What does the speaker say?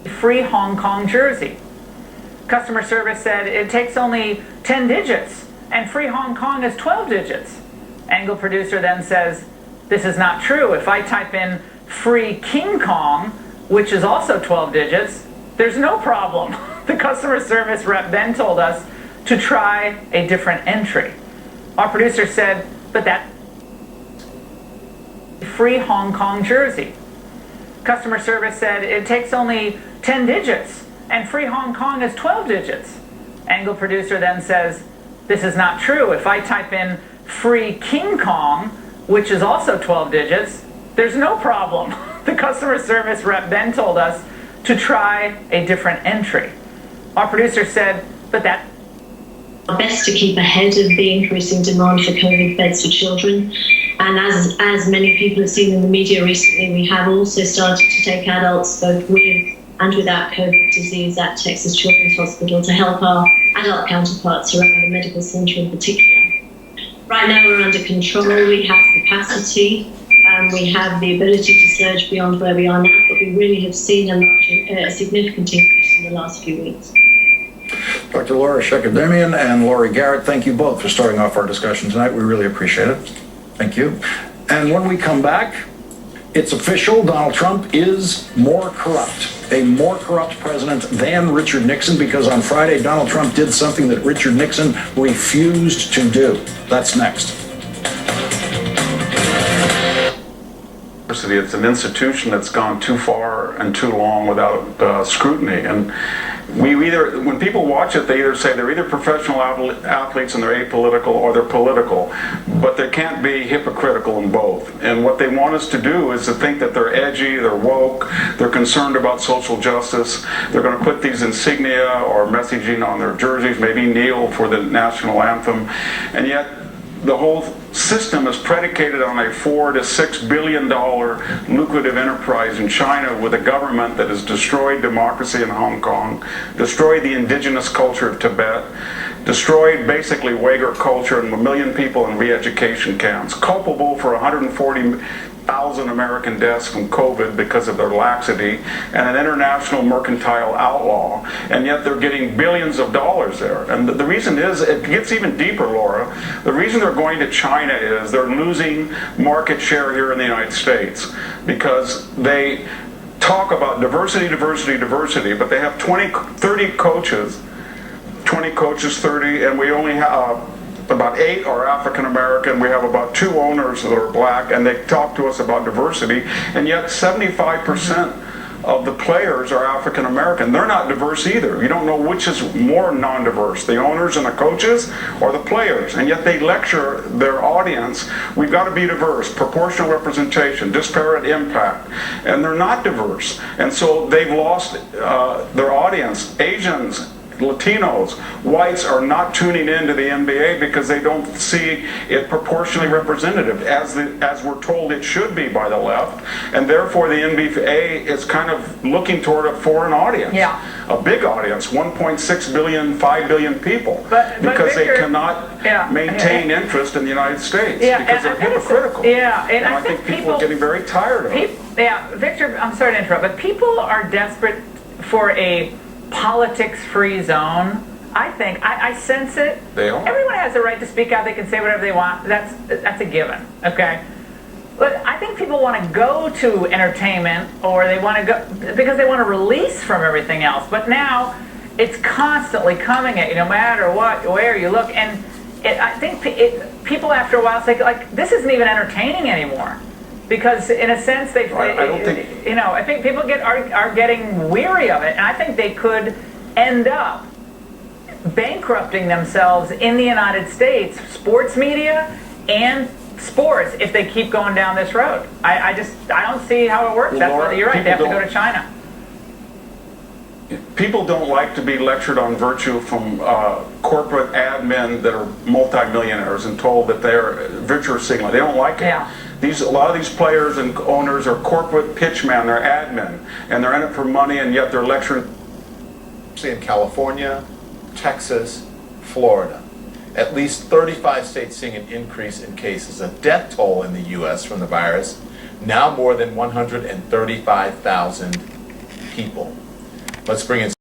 free Hong Kong jersey. Customer service said it takes only 10 digits and free Hong Kong is 12 digits. Angle producer then says, this is not true. If I type in free King Kong, which is also 12 digits, there's no problem. The customer service rep then told us to try a different entry. Our producer said, but that free Hong Kong jersey. Customer service said it takes only 10 digits and free Hong Kong is 12 digits. Angle producer then says, this is not true. If I type in free King Kong, which is also 12 digits, there's no problem. The customer service rep then told us to try a different entry. Our producer said, but that best to keep ahead of the increasing demand for COVID beds for children. And as many people have seen in the media recently, we have also started to take adults both with and without COVID disease at Texas Children's Hospital to help our adult counterparts around the medical center in particular. Right now we're under control, we have capacity, and we have the ability to surge beyond where we are now, but we really have seen a significant increase in the last few weeks. Dr. Laura Shekademian and Laurie Garrett, thank you both for starting off our discussion tonight. We really appreciate it. Thank you. And when we come back, it's official, Donald Trump is more corrupt, a more corrupt president than Richard Nixon, because on Friday, Donald Trump did something that Richard Nixon refused to do. That's next. It's an institution that's gone too far and too long without scrutiny. And when people watch it, they either say they're either professional athletes and they're apolitical, or they're political, but they can't be hypocritical in both. And what they want us to do is to think that they're edgy, they're woke, they're concerned about social justice, they're going to put these insignia or messaging on their jerseys, maybe kneel for the national anthem, and yet the whole system is predicated on a $4 to $6 billion lucrative enterprise in China with a government that has destroyed democracy in Hong Kong, destroyed the indigenous culture of Tibet, destroyed basically Uyghur culture and 1 million people in re-education camps, culpable for 140,000 American deaths from COVID because of their laxity, and an international mercantile outlaw, and yet they're getting billions of dollars there. And the reason is, it gets even deeper, Laura. The reason they're going to China is they're losing market share here in the United States because they talk about diversity, diversity, diversity, but they have 30 coaches, 30, and we only have about 8 are African American. We have about 2 owners that are black, and they talk to us about diversity, and yet 75% of the players are African American. They're not diverse either. You don't know which is more non-diverse, the owners and the coaches or the players, and yet they lecture their audience, we've got to be diverse, proportional representation, disparate impact, and they're not diverse. And so they've lost their audience. Asians, Latinos, whites are not tuning into the NBA because they don't see it proportionally representative as we're told it should be by the left, and therefore the NBA is kind of looking toward a foreign audience, a big audience, 1.6 billion, 5 billion people, because Victor, they cannot maintain interest in the United States because they're hypocritical. And I think people are getting very tired of it. Victor, I'm sorry to interrupt, but people are desperate for a politics-free zone. I think I sense it. They are. Everyone has the right to speak out. They can say whatever they want. That's a given. Okay. But I think people want to go to entertainment, or they want to go because they want to release from everything else. But now it's constantly coming at you, no matter what, where you look. And I think people after a while say, like, this isn't even entertaining anymore. Because in a sense, I think people are getting weary of it, and I think they could end up bankrupting themselves in the United States, sports media and sports, if they keep going down this road. I don't see how it works. You're right. They have to go to China. People don't like to be lectured on virtue from corporate admin that are multimillionaires and told that they're virtue signaling. They don't like it. Yeah. A lot of these players and owners are corporate pitchmen, they're admin, and they're in it for money, and yet they're lecturing. In California, Texas, Florida, at least 35 states seeing an increase in cases. A death toll in the U.S. from the virus, now more than 135,000 people. Let's bring in